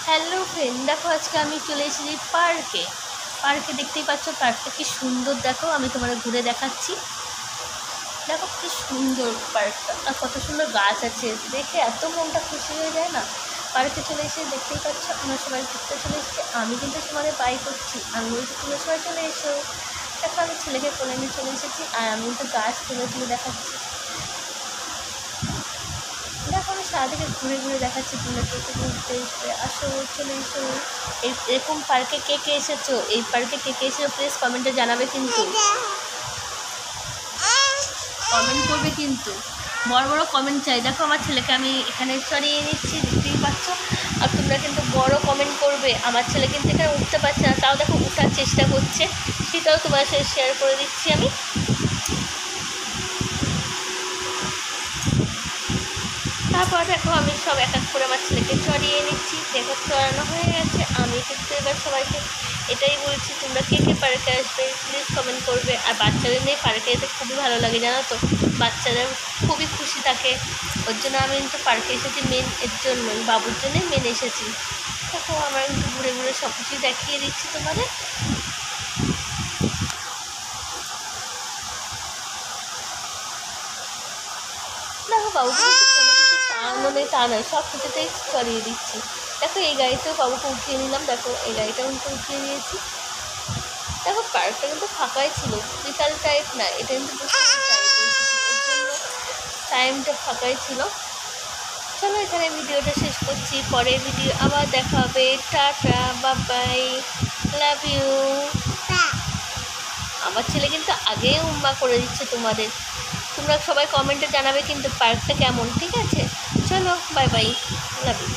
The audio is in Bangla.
হ্যালো ফ্রেন্ড, দেখো আজকে আমি চলে এসেছি পার্কে। পার্কে দেখতেই পাচ্ছ পার্কটা কি সুন্দর। দেখো আমি তোমাদের ঘুরে দেখাচ্ছি। দেখো কি সুন্দর পার্কটা, আর কত সুন্দর গাছ আছে, দেখে এত মনটা খুশি হয়ে যায় না। পার্কে চলে এসে দেখতেই পাচ্ছ আমরা সবাই ঘুরতে চলে এসেছি। আমি কিন্তু তোমাদের বাই করছি, আমি বলছি তোমরা সবাই চলে এসো। দেখো আমি ছেলেকে কোলে নিয়ে চলে এসেছি, আর আমি কিন্তু গাছ তুলে তুলে দেখাচ্ছি। দেখো আমি সারাদিকে ঘুরে ঘুরে দেখাচ্ছি, তোমরা কে কে ঘুরতে এসে আসো, চলে এসো। এরকম পার্কে কে কে এসেছো, এই পার্কে কে কে এসেছো প্লিজ কমেন্টে জানাবে, কিন্তু কমেন্ট করবে, কিন্তু বড় বড় কমেন্ট চাই। দেখো আমার ছেলেকে আমি এখানে চড়িয়ে নিচ্ছি, দেখতেই পাচ্ছ। আর তোমরা কিন্তু বড় কমেন্ট করবে। আমার ছেলে কিন্তু এখানে উঠতে পারছে না, তাও দেখো উঠার চেষ্টা করছে, সেটাও তোমার সাথে শেয়ার করে দিচ্ছি আমি। তারপর দেখো আমি সব এক এক করে আমার ছেলেকে চড়িয়ে নিচ্ছি। দেখো চড়ানো হয়ে গেছে। আমি কিন্তু এবার সবাইকে এটাই বলছি, তোমরা কে কে পার্কে আসবে প্লিজ কমেন্ট করবে। আর বাচ্চাদের নিয়ে পার্কে যেতে খুবই ভালো লাগে, জানো তো, বাচ্চারা খুবই খুশি থাকে। ওর জন্য আমি কিন্তু পার্কে এসেছি মেন এর জন্যই, বাবুর জন্যই মেন এসেছি। দেখো আমরা কিন্তু ঘুরে ঘুরে সব কিছুই দেখিয়ে দিচ্ছি তোমাদের। দেখো বাবুকে কোনো কিছু টানো নেই, তা নয়, সব কিছুতেই চড়িয়ে দিচ্ছি। দেখো এই গাড়িতেও বাবুকে উঠিয়ে নিলাম, দেখো এই গাড়িটাও কিন্তু উঠিয়ে নিয়েছি। দেখো পার্কটা কিন্তু ফাঁকাই ছিল, বিকাল টাইপ না, এটা কিন্তু দুপুরের টাইপ, ওর জন্য টাইমটা ফাঁকাই ছিল। চলো এখানে ভিডিওটা শেষ করছি, পরের ভিডিও আবার দেখা হবে। Tata, bye, love you. আমার ছেলে কিন্তু আগেই উম্মা করে দিচ্ছে তোমাদের। তোমরা সবাই কমেন্টে জানাবে কিন্তু পার্কটা কেমন, ঠিক আছে? চলো বাই বাই, লাভ ইউ।